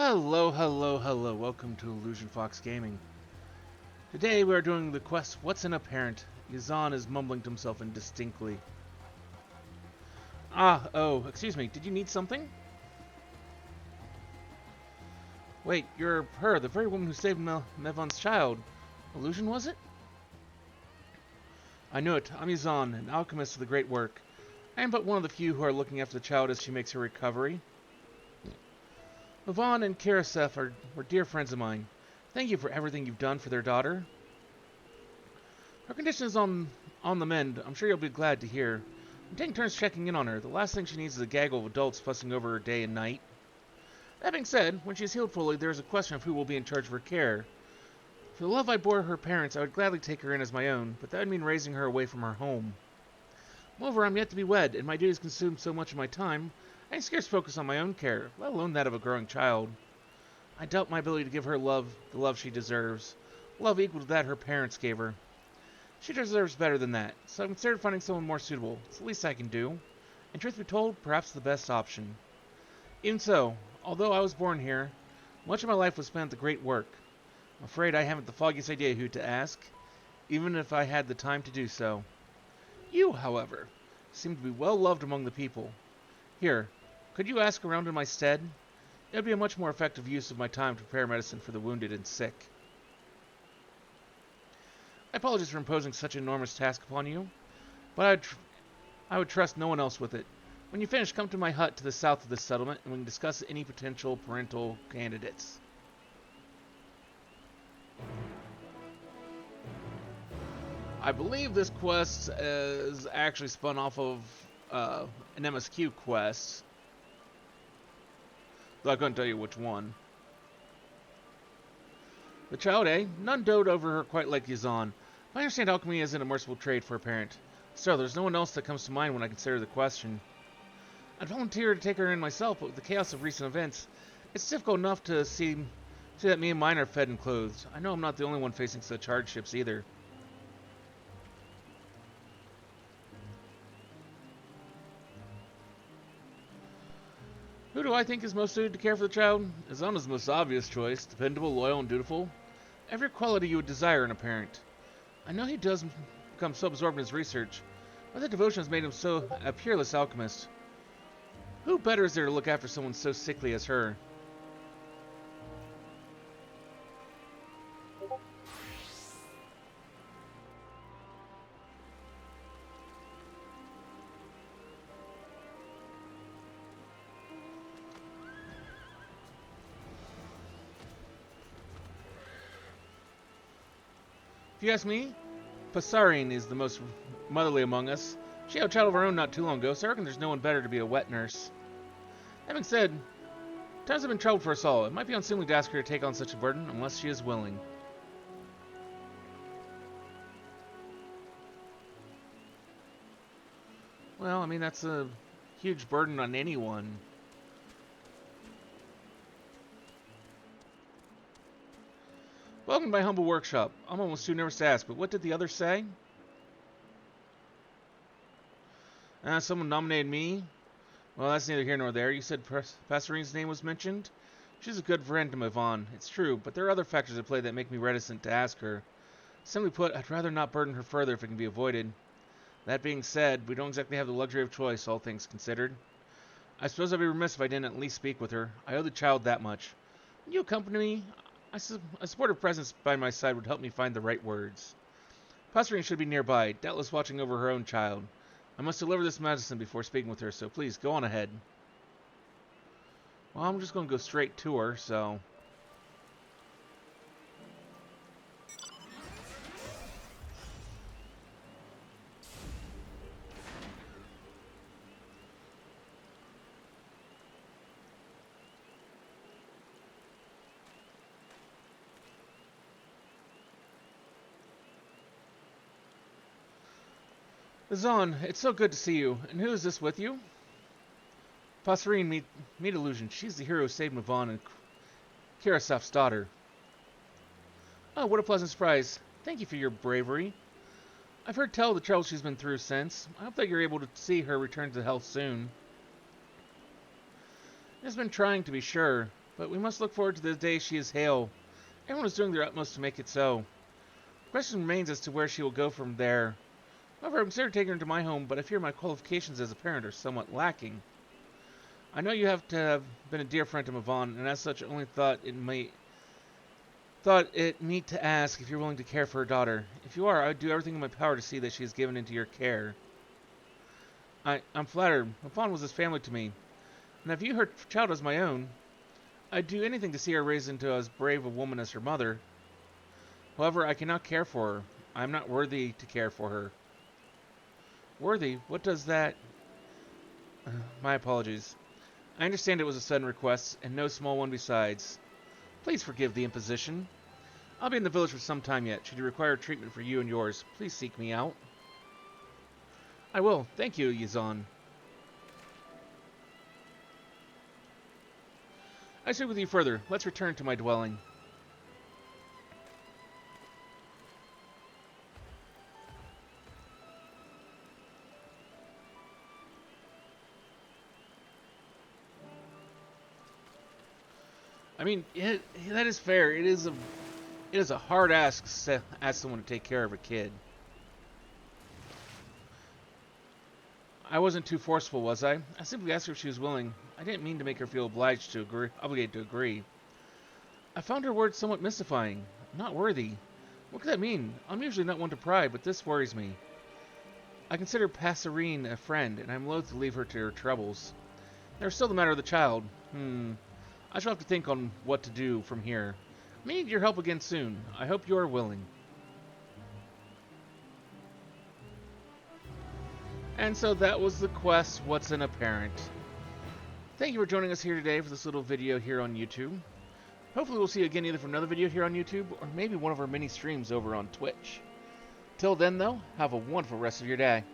Hello, hello, hello. Welcome to Illusion Fox Gaming. Today we are doing the quest What's in a Parent? Yazan is mumbling to himself indistinctly. Excuse me. Did you need something? Wait, you're her, the very woman who saved Mevon's child. Illusion, was it? I knew it. I'm Yazan, an alchemist of the great work. I am but one of the few who are looking after the child as she makes her recovery. Mevon and Karasef were dear friends of mine. Thank you for everything you've done for their daughter. Her condition is on the mend. I'm sure you'll be glad to hear. I'm taking turns checking in on her. The last thing she needs is a gaggle of adults fussing over her day and night. That being said, when she's healed fully, there is a question of who will be in charge of her care. For the love I bore her parents, I would gladly take her in as my own, but that would mean raising her away from her home. Moreover, I'm yet to be wed, and my duties consume so much of my time, I can scarce focus on my own care, let alone that of a growing child. I doubt my ability to give her the love she deserves, love equal to that her parents gave her. She deserves better than that, so I've considered finding someone more suitable. It's the least I can do, and truth be told, perhaps the best option. Even so, although I was born here, much of my life was spent at the great work. I'm afraid I haven't the foggiest idea who to ask, even if I had the time to do so. You, however, seem to be well loved among the people. Here, could you ask around in my stead? It would be a much more effective use of my time to prepare medicine for the wounded and sick. I apologize for imposing such an enormous task upon you, but I would trust no one else with it. When you finish, come to my hut to the south of this settlement, and we can discuss any potential parental candidates. I believe this quest is actually spun off of an MSQ quest, though I couldn't tell you which one. The child, eh? None dote over her quite like Yazan. I understand alchemy isn't a merciful trade for a parent. Still, there's no one else that comes to mind when I consider the question. I'd volunteer to take her in myself, but with the chaos of recent events, it's difficult enough to see that me and mine are fed and clothed. I know I'm not the only one facing such hardships either. Who do I think is most suited to care for the child? Yazana's the most obvious choice. Dependable, loyal, and dutiful. Every quality you would desire in a parent. I know he does become so absorbed in his research, but that devotion has made him so a peerless alchemist. Who better is there to look after someone so sickly as her? If you ask me, Passarine is the most motherly among us. She had a child of her own not too long ago, so I reckon there's no one better to be a wet nurse. That being said, times have been troubled for us all. It might be unseemly to ask her to take on such a burden unless she is willing. Well, I mean, that's a huge burden on anyone. Welcome to my humble workshop. I'm almost too nervous to ask, but what did the others say? Someone nominated me. Well, that's neither here nor there. You said Passarine's name was mentioned? She's a good friend to Mevon. It's true, but there are other factors at play that make me reticent to ask her. Simply put, I'd rather not burden her further if it can be avoided. That being said, we don't exactly have the luxury of choice, all things considered. I suppose I'd be remiss if I didn't at least speak with her. I owe the child that much. Would you accompany me? A supportive presence by my side would help me find the right words. Passarine should be nearby, doubtless watching over her own child. I must deliver this medicine before speaking with her, so please, go on ahead. Well, I'm just going to go straight to her, so... Zahn, it's so good to see you. And who is this with you? Passarine, meet Illusion. She's the hero who saved Mevon and Karasef's daughter. Oh, what a pleasant surprise. Thank you for your bravery. I've heard tell of the trouble she's been through since. I hope that you're able to see her return to health soon. It has been trying, to be sure. but we must look forward to the day she is hale. Everyone is doing their utmost to make it so. The question remains as to where she will go from there. However, I consider taking her to my home, but I fear my qualifications as a parent are somewhat lacking. I know you have to have been a dear friend to Mavon, and as such, I only thought it neat to ask if you're willing to care for her daughter. If you are, I would do everything in my power to see that she is given into your care. I'm flattered. Mavon was as family to me, and if you her child as my own, I'd do anything to see her raised into as brave a woman as her mother. However, I cannot care for her. I am not worthy to care for her. Worthy? What does that... my apologies. I understand it was a sudden request, and no small one besides. Please forgive the imposition. I'll be in the village for some time yet. Should you require treatment for you and yours, please seek me out. I will. Thank you, Yizan. I speak with you further. Let's return to my dwelling. I mean, that is fair. It is a hard ask to ask someone to take care of a kid. I wasn't too forceful, was I? I simply asked her if she was willing. I didn't mean to make her feel obligated to agree. I found her words somewhat mystifying. Not worthy. What could that mean? I'm usually not one to pry, but this worries me. I consider Passerine a friend, and I'm loath to leave her to her troubles. There's still the matter of the child. I shall have to think on what to do from here. I may need your help again soon. I hope you are willing. And so that was the quest, What's in a Parent. Thank you for joining us here today for this little video here on YouTube. Hopefully we'll see you again either for another video here on YouTube, or maybe one of our mini streams over on Twitch. Till then though, have a wonderful rest of your day.